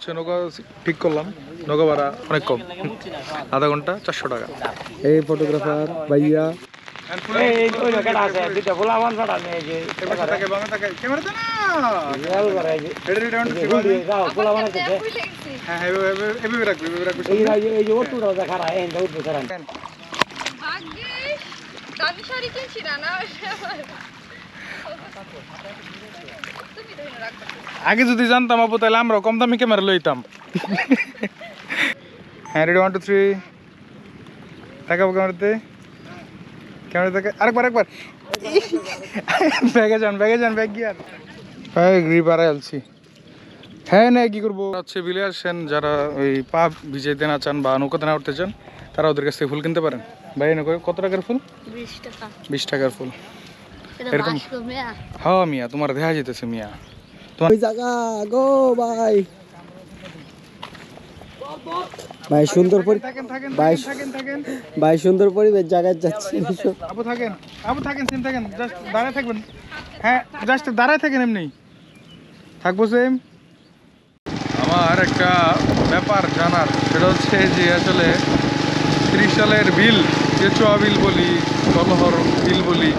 হচ্ছে নৌকা ঠিক করলাম, নৌকা ভাড়া অনেক কম, আধা ঘন্টা 400 টাকা। এই ফটোগ্রাফার ভাইয়া আগে যদি জানতাম আপু তাহলে আমরা কম দামি ক্যামেরা লইতাম। হ্যাঁ রেডি 1 2 3 তাকাবো ক্যামেরাতে, ক্যামেরাতে আরেকবার ব্যাগে যান ব্যাগ গিয়ার গ্রিপারে আলছি। হ্যাঁ না কি করবো হচ্ছে বিলে আসেন যারা ওই পা ভিজাইতে না চান বা নৌকাতে না উঠতে চান তারা ওদের কাছ থেকে ফুল কিনতে পারেন। ভাই না কত টাকার ফুল? 20 টাকার ফুল এরকম। হ্যাঁ মিয়া তোমার দেখা যেতেছে মিয়া তোমার জায়গা গো ভাই। ভাই সুন্দর ভাই সুন্দর পরিবেশ জায়গায় যাচ্ছি। আপু থাকেন সেম থাকেন, জাস্ট দাঁড়ায় থাকবেন। হ্যাঁ জাস্ট দাঁড়ায় থাকেন, এমনি থাকবো সেম। আমার একটা ব্যাপার জানার, সেটা হচ্ছে যে আসলে 30 সালের বিল, কেচুয়া বিল বলি, কলহর বিল বলি,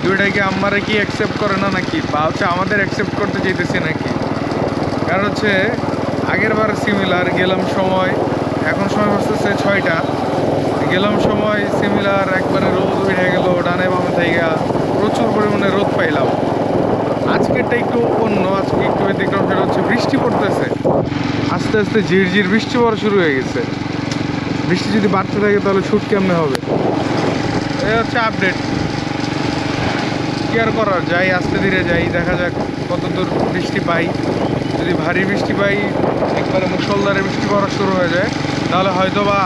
দুইটাকে আমারে কি অ্যাকসেপ্ট করে না নাকি, বা হচ্ছে আমাদের অ্যাকসেপ্ট করতে চাইতেছে নাকি? কারণ হচ্ছে আগের বার সিমিলার গেলাম সময়, এখন সময় বসতেছে 6টা, গেলাম সময় সিমিলার একবারে রোদ উঠে গেল ডানে বামে থেকে, প্রচুর পরিমাণে রোদ পাইলাম। আজকেরটা একটু অন্য, আজকে একটু ব্যতিক্রম, সেটা হচ্ছে বৃষ্টি পড়তেছে, আস্তে আস্তে ঝিরঝির বৃষ্টি পড়া শুরু হয়ে গেছে। বৃষ্টি যদি বাড়তে থাকে তাহলে শুট কেমনে হবে? এই হচ্ছে আপডেট, কি আর করার, যাই আস্তে ধীরে যাই, দেখা যাক কত দূর বৃষ্টি পাই। যদি ভারী বৃষ্টি পাই, একবারে মুষলধারে বৃষ্টি পড়া শুরু হয়ে যায়, তাহলে হয়তো বা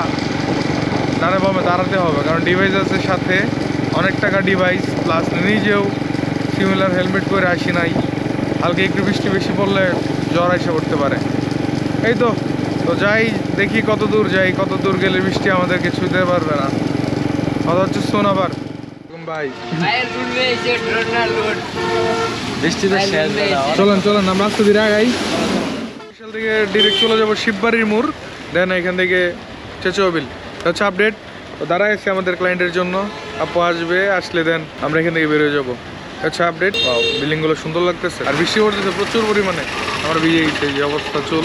ডানে বামে দাঁড়াতে হবে, কারণ ডিভাইস আছে সাথে, অনেক টাকা ডিভাইস, প্লাস নিজেও সিমিলার হেলমেট পরে আসি নাই, হালকা একটু বৃষ্টি বেশি পড়লে জ্বর এসে পড়তে পারে। এই তো যাই, দেখি কত দূর যাই, কত দূর গেলে বৃষ্টি আমাদেরকে ছুঁতে পারবে না। কথা হচ্ছে শোন আবার ভাই, চলেন আমরা আস্তে ধীরে আগাই। থেকে ডিরেক্ট চলে যাবো শিববাড়ির মোড়, দেন এখান থেকে চেচুয়া বিল। হচ্ছে আপডেট, দাঁড়ায় আছে আমাদের ক্লায়েন্টের জন্য, আপু আসবে, আসলে দেন আমরা এখান থেকে বেরোয় যাবো। আচ্ছা আপডেট, বিল্ডিং গুলো সুন্দর লাগতেছে, আর বৃষ্টি পড়তেছে প্রচুর পরিমাণে, আমরা ভিজে গেছি, এই অবস্থা। চল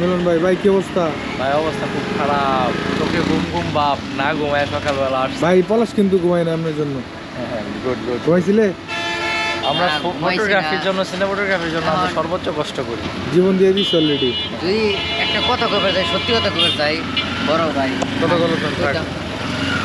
মিলন ভাই কি অবস্থা? ভাই অবস্থা খুব খারাপ, চোখে ঘুম ভাব, না ঘুমায় সকালবেলা আসছে। ভাই পলাশ কিন্তু ঘুমাই না আপনার জন্য। হ্যাঁ গুড ঘুমাইছিলে? আমরা ফটোগ্রাফির জন্য, সিনেমাটোগ্রাফির জন্য আমরা সর্বোচ্চ কষ্ট করি, জীবন দিয়ে দিচ্ছি অলরেডি। যদি একটা কথা কবে যাই, সত্যি কথা কবে যাই, বড় ভাই কথা বলো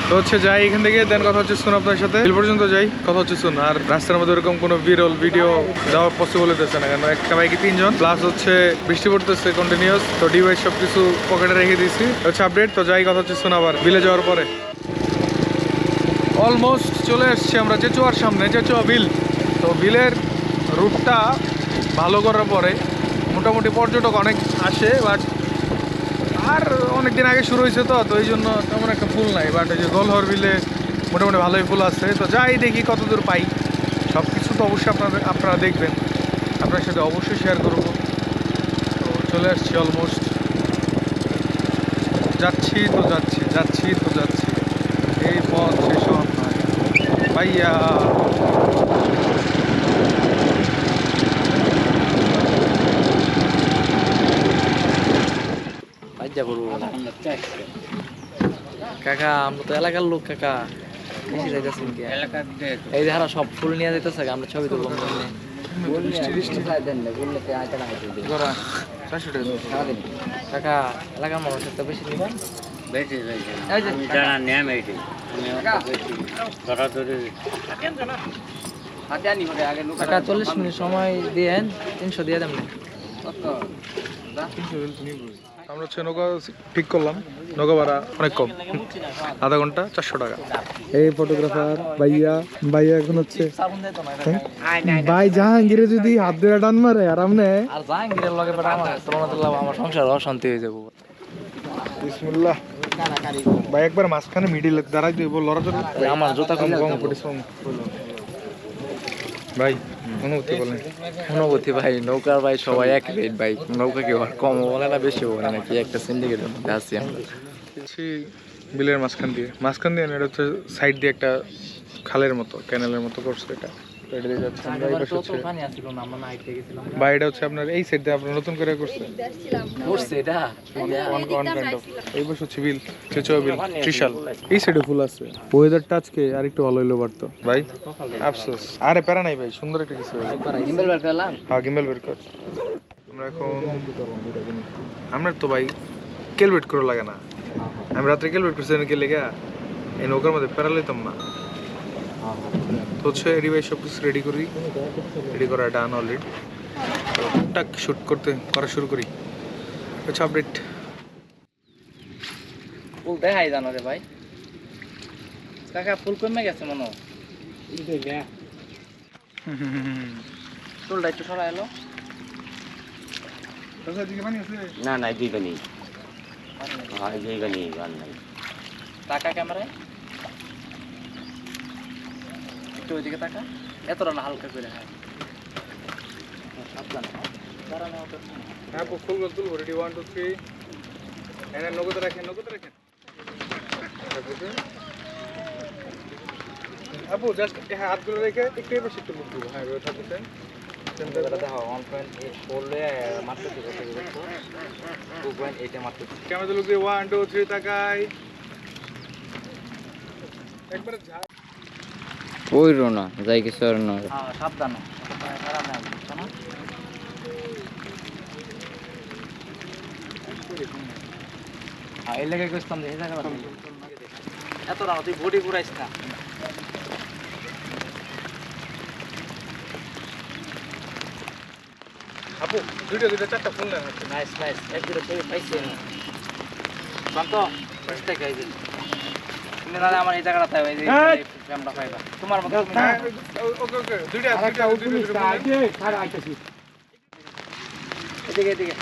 তো হচ্ছে যাই এখান থেকে, দেন কথা হচ্ছে শুন আপনার সাথে, বিল পর্যন্ত যাই, কথা হচ্ছে শুন। আর রাস্তার মধ্যে এরকম কোনো বিরল ভিডিও দেওয়া পসিবল হতেছে না, কারণ একটা বাইকে 3 জন, প্লাস হচ্ছে বৃষ্টি পড়তেছে কন্টিনিউয়াস, তো ডিভাইস সব কিছু পকেটে রেখে দিয়েছি। হচ্ছে আপডেট, তো যাই কথা হচ্ছে শুন আবার বিলে যাওয়ার পরে। অলমোস্ট চলে এসছি আমরা চেচুয়ার সামনে, চেচুয়া বিল। তো বিলের রুটটা ভালো করার পরে মোটামুটি পর্যটক অনেক আসে, বাট আর অনেকদিন আগে শুরু হয়েছে, তো এই জন্য তেমন একটা ফুল নাই, বাট এই যে গোলহর বিলে মোটামুটি ভালোই ফুল আছে। তো যাই দেখি কত দূর পাই, সব কিছু তো অবশ্যই আপনারা দেখবেন, আপনার সাথে অবশ্যই শেয়ার করব। তো চলে আসছি অলমোস্ট, যাচ্ছি, এই পথ শেষ হওয়ার নয় ভাইয়া। কাকা আমরা তো এলাকার লোক, কাকা এই যে হারা সব ফুল নিয়ে যেতেছে, আমরা ছবি তুলবো। কাকা এলাকার মানুষের তো বেশি নিবেন, কাকা 40 মিনিট সময় দিয়ে 300 দিয়ে দেন। আমরা হচ্ছে নৌকা ঠিক করলাম, নৌকা ভাড়া অনেক কম, আধা ঘন্টা 400 টাকা। এই ফটোগ্রাফার ভাইয়া এখন হচ্ছে ভাই জাহাঙ্গীরে যদি হাত ধরে টান মারে আর আমনে আর জাহাঙ্গীরের লগে আমার সংসার অশান্তি হয়ে যাবো। বিসমিল্লাহ ভাই, একবার মাঝখানে মিডিলে দাঁড়াই দিব, লড়াচড়ি। আমার জুতা কম ভাই অনুভূতি বলেন। অনুভূতি ভাই, নৌকার ভাই সবাই এক রেট ভাই, নৌকা কেউ আর কম বলে না বেশি বলে নাকি, একটা সিন্ডিকেটের মধ্যে আছি আমরা। বিলের মাঝখান দিয়ে না, এটা হচ্ছে সাইড দিয়ে একটা খালের মতো ক্যানেলের মতো করছে এটা। এটা দিয়ে যাচ্ছে আমরা, এই পাশে হচ্ছে বা এটা হচ্ছে আপনার এই সাইড দিয়ে আপনার নতুন করে করছে এই পাশে হচ্ছে বিল, চেচুয়া বিল, ত্রিশাল। এই সাইডে ফুল আছে, ওয়েদারটা আজকে আর একটু ভালো হইলো পারতো ভাই, আফসোস। আরে প্যারা নাই ভাই, সুন্দর একটা কিছু হ্যাঁ গিম্বেল বের কর। আমরা এখন আমরা তো ভাই ক্যালকুলেট করে লাগে না, আমি রাত্রে ক্যালকুলেট করছি নাকি লেগে এই নৌকার মধ্যে প্যারা লইতাম না। তো হচ্ছে রেডি ভাই সব কিছু রেডি করা ডান অলরেডি। টাক শুট করা শুরু করি। আচ্ছা আপডেট ফুল দেখাই জানো রে ভাই, কাকা ফুল কমে গেছে মনে হয়, চুলটা একটু সরা এলো না না দিবে নি হ্যাঁ দিবে নি গান নাই টাকা ক্যামেরায় একটু ওইদিকে টাকা, এতটা না হালকা করে। হ্যাঁ সাবধান, হ্যাঁ ফুল তুলবো রেডি 1 2 3 এনে নগদ রাখেন আপু জাস্ট হ্যাঁ হাতগুলো রেখে একটু এবার শিখতে বলবো। হ্যাঁ এবার থাকতেন দেখো 1.8 করলে মারতে দিতে 2.8 এ মারতে ক্যামেরা লোক 1 2 3 তাকাই একবার যা ওই রোনা যাই কিছু আর না। হ্যাঁ সাবধান, খারাপ না বুঝছো না। হ্যাঁ এই লেগে গেছিলাম যে এই জায়গা এত না তুই বডি ঘুরাইস না। আপু দুইটা চারটা ফুল নেন। নাইস এক দুটো ছবি পাইছি আমি শান্ত ফার্স্ট থেকে আইছি তুমি না আমার এই জায়গাটা তাই এই ক্যামেরা পাইবা তোমার মতো। ওকে দুইটা খারাপ আইতাছি এদিকে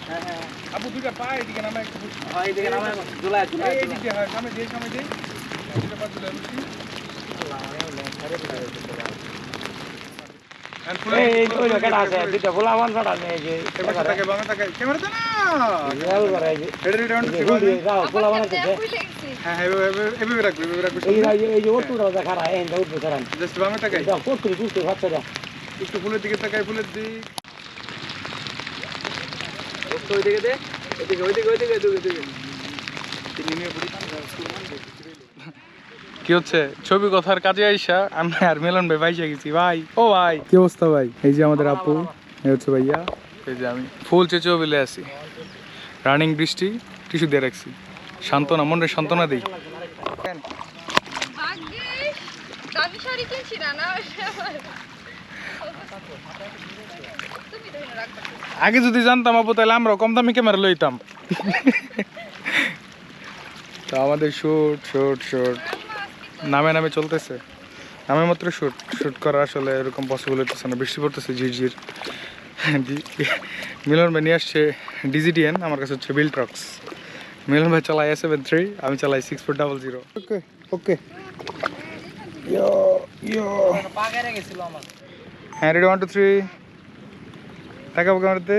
হ্যাঁ আপু দুইটা পায় এদিকে নামে একটু হ্যাঁ এদিকে নামে জুলাই এদিকে হয় সামনে দিয়ে দুইটা পা জুলাই বসি। এই ওই জায়গাটা আছে দুটো গোলা ওয়ান শট আছে এই যে বামে তাকাই ক্যামেরা দে না রিয়াল করে এই যে রেডি রাউন্ড যাও গোলা বানাতে হ্যাঁ এভাবে রাখবি এই যে ওটুটা দেখা রা এই উঠবে কারণ জাস্ট বামে তাকাই দাও কোটরি কুস্তি হচ্ছে দাও একটু ফুলের দিকে তাকাই ফুলের দিক ওইদিকে দে ওইদিকে কি হচ্ছে ছবি কথার কাজে আইসা আমি আর মিলন ভাই বাইসা গেছি ভাই। ও ভাই কি অবস্থা ভাই? এই যে আমাদের আপু, এই হচ্ছে ভাইয়া, এই যে আমি ফুল চেঁচেও বিলে আছি, রানিং বৃষ্টি, টিস্যু দিয়ে রাখছি, সান্ত্বনা মনে সান্ত্বনা দিই। আগে যদি জানতাম আপু তাহলে আমরাও কম দামি ক্যামেরা লইতাম। তো আমাদের শুট নামে চলতেছে, নামে মাত্র শুট করা আসলে এরকম পসিবল হতেছে না, বৃষ্টি পড়তেছে ঝিরঝির। মিলন ভাই নিয়ে আসছে ডিজিডিএন, আমার কাছে হচ্ছে বিল ট্রাক্স। মিলন ভাই চালাই A73, আমি চালাই 6400। ওকে ওকে হ্যাঁ রেডি 1 2 3 তাকাবো ক্যামেরাতে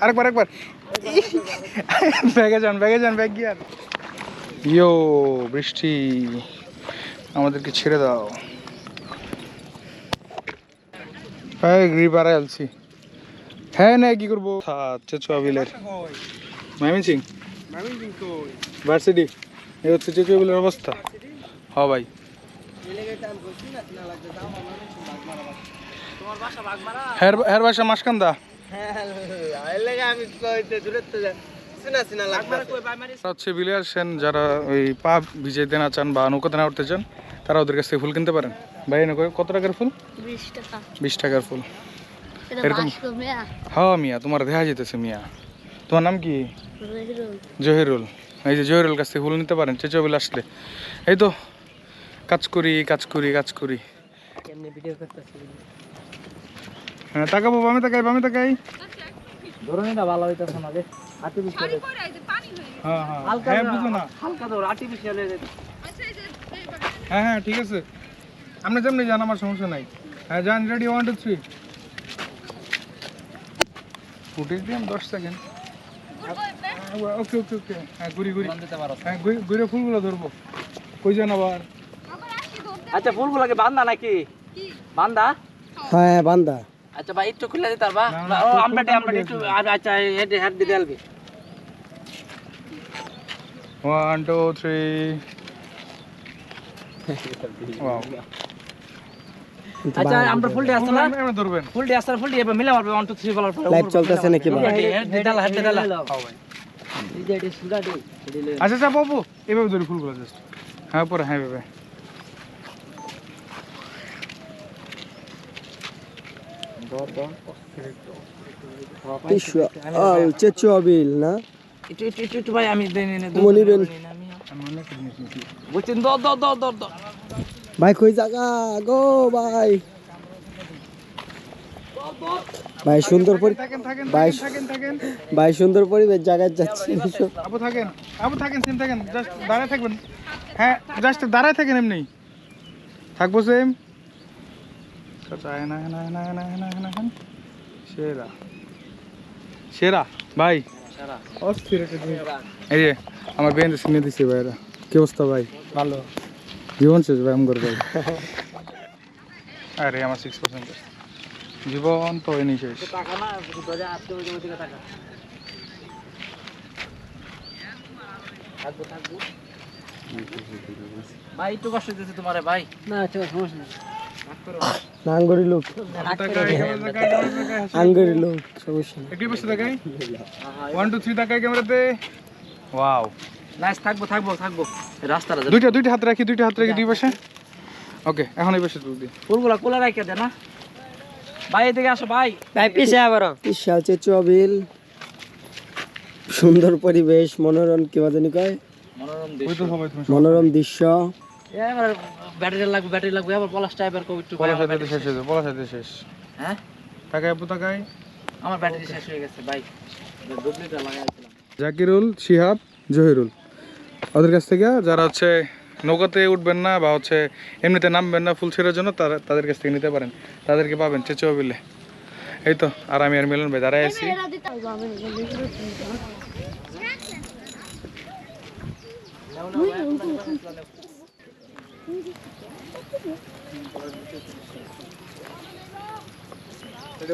আরেকবার ব্যাগে যান ব্যাগ গিয়ার। ইয়ো বৃষ্টি আমাদেরকে ছেড়ে দাও। গ্রিপারে আলছি হ্যাঁ না কি করবো চেচুয়া বিলের ময়মনসিং ভার্সিটি, এই হচ্ছে চেচুয়া বিলের অবস্থা। হ ভাই হের বাসা মাসকান্দা। হচ্ছে বিলে আসেন যারা ওই পা ভিজাইতে না চান বা নৌকাতে না উঠতে চান, তারা ওদের কাছ থেকে ফুল কিনতে পারেন। ভাই কত টাকার ফুল? 20 টাকার ফুল এরকম। হ্যাঁ মিয়া তোমার দেখা যেতেছে মিয়া, তোমার নাম কি? জহিরুল। এই যে জহিরুল কাছ থেকে ফুল নিতে পারেন চেঁচা বিল আসলে। এই তো কাজ করি হ্যাঁ তাকাবো বামে তাকাই ধরুন এটা ভালো হইতেছে না রে, হ্যাঁ হ্যাঁ হালকা হ্যাঁ বুঝো না হালকা তো আর্টিফিশিয়াল এর হ্যাঁ হ্যাঁ ঠিক আছে আপনি যেমনি যান আমার সমস্যা নাই হ্যাঁ যান রেডি 1 2 3 ফুটেজ দিলাম 10 সেকেন্ড ওকে ওকে ওকে হ্যাঁ ঘুরি ঘুরি দিতে পারো হ্যাঁ ঘুরে ফুলগুলো ধরবো কই যান আবার আচ্ছা ফুলগুলোকে বান্দা নাকি বান্দা হ্যাঁ বান্দা আচ্ছা ভাই একটু খুলে দিতে পারবা না, না, ও খুব আমরা দাম আমরা দিয়ে একটু আচ্ছা হেড দিতে আলবি 1 2 3 ওয়াও আচ্ছা আমরা ফুলটি আসছে না এমনি ধরবেন ফুলটি আসছে ফুলটি এবার মিলে মারবে 1 2 3 বলার পর লাইভ চলতেছে নাকি ভাই হেড দিদাল হেড দিদাল খাও ভাই আচ্ছা আচ্ছা বাবু এভাবে ধরি ফুলগুলো জাস্ট হ্যাঁ পরে হ্যাঁ ভাবে টিস্যু চেচু আবিল না একটু ভাই আমি মনিবেন আমি অনেক জিনিস নিয়েছি বুঝছেন দ ভাই কই জায়গা গো ভাই ভাই সুন্দর থাকেন থাকেন ভাই থাকেন থাকেন ভাই সুন্দর পরিবেশ জায়গায় যাচ্ছি আপু থাকেন সেম থাকেন জাস্ট দাঁড়ায় থাকবেন হ্যাঁ জাস্ট দাঁড়ায় থাকেন এমনি থাকবো সেম না না না না না না না সেরা সেরা ভাই সারা অস্থির একটা জিনিস। এই যে আমার বেঞ্চ কিনে দিছে ভাইরা কি অবস্থা ভাই ভালো জীবন শেষ ভাই আমগর ভাই আরে আমার 6% জীবন তো হয়নি শেষ টাকা না বাজার আজকে ওই দিকে টাকা থাকবো ভাই একটু কষ্ট দিতেছে তোমারে ভাই না আচ্ছা সমস্যা নেই আঙ্গুরি লোক আঙ্গুরি লোক সমস্যা নেই। একটু বসে দেখাই 1 2 3 দেখাই ক্যামেরাতে ওয়াও নাইস থাকবো রাস্তাটা দুইটা হাত রাখি দুই পাশে ওকে এখন এই পাশে তুলবি ফুলগুলা কোলা রাখা দে না ভাই এদিকে আসো ভাই ভাই পিছে আবার বিশাল চেচু আবিল সুন্দর পরিবেশ মনোরম কি বাজানি কয় মনোরম ওই তো সবাই তুমি মনোরম দৃশ্য এবার ব্যাটারি লাগবে আবার পলাশ টাইপের কো একটু পড়া সাথে শেষ হয়ে যাবে পড়া সাথে শেষ হ্যাঁ তাকাই আপু তাকাই আমার ব্যাটারি শেষ হয়ে গেছে ভাই ডুপ্লিকেট লাগাইছিলাম জাকিরুল শিহাব জহিরুল ওদের কাছ থেকে যারা হচ্ছে নৌকাতে উঠবেন না বা হচ্ছে এমনিতে নামবেন না ফুল ছেড়ার জন্য তাদের কাছ থেকে নিতে পারেন তাদেরকে পাবেন চেঁচো বিলে এই তো আর আমি আর মিলন ভাই দাঁড়ায় আছি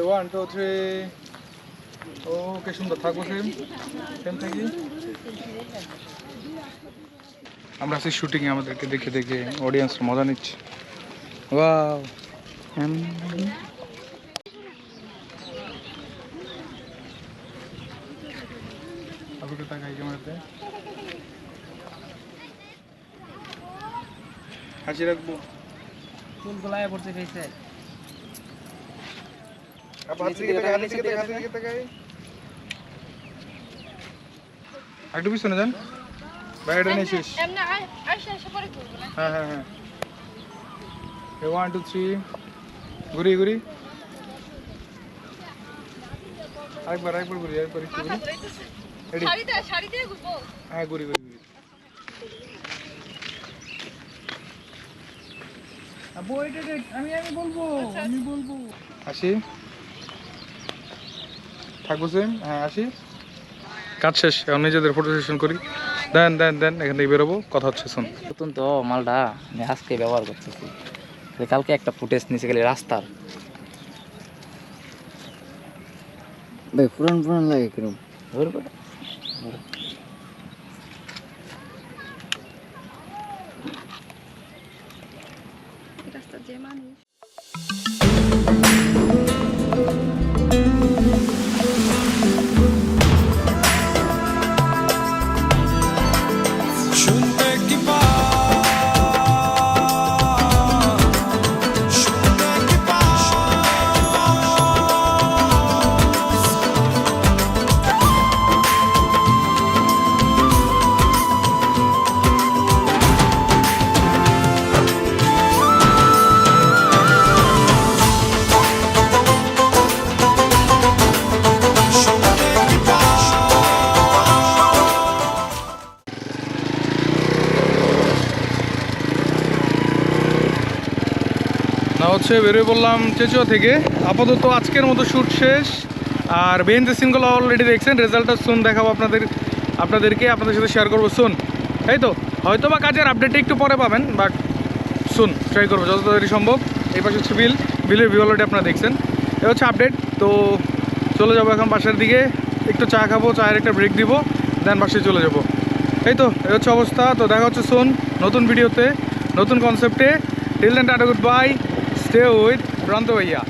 ওয়ান টু থ্রি ওকে সুন্দর থাকবো সেম থাকি আমরা আছি শুটিং আমাদেরকে দেখে দেখে অডিয়েন্স মজা নিচ্ছে ওয়াও আপুকে তাকাই ক্যামেরাতে হাসি রাখবো ফুলগুলা পড়তে খাইছে আপু হাত দিকে তাকাই একটু পিছনে যান বাইরে নিয়ে শেষ হ্যাঁ হ্যাঁ হ্যাঁ 1 2 3 ঘুরি আরেকবার ঘুরি একটু ঘুরি হ্যাঁ ঘুরি আপু আমি বলবো আসি থাকবো সেম হ্যাঁ আসি কাজ শেষ এখন নিজেদের ফটো সেশন করি দেন এখান থেকে বেরোবো কথা হচ্ছে শোন নতুন তো মালটা আমি আজকে ব্যবহার করতেছি কালকে একটা ফুটেজ নিচে গেলে রাস্তার ভাই পুরান লাগে কিরম রাস্তা যে মানুষ হচ্ছে বেরোয় বললাম চেচুয়া থেকে। আপাতত আজকের মতো শ্যুট শেষ। আর বিহাইন্ড দ্য সিনগুলো অলরেডি দেখছেন, রেজাল্টটা সুন দেখাবো আপনাদেরকে আপনাদের সাথে শেয়ার করবো সুন। এই তো হয়তো বা কাজের আপডেটটা একটু পরে পাবেন, বাট সুন ট্রাই করবো যত তাড়াতাড়ি সম্ভব। এই পাশে হচ্ছে বিলের ভিউ অলরেডি আপনারা দেখছেন। এ হচ্ছে আপডেট। তো চলে যাবো এখন বাসার দিকে, একটু চা খাবো, চায়ের একটা ব্রেক দিব, দেন বাসায় চলে যাবো। এই তো এই হচ্ছে অবস্থা। তো দেখা হচ্ছে সুন নতুন ভিডিওতে, নতুন কনসেপ্টে। Till then tata, goodbye, stay with Pranto ভাইয়া।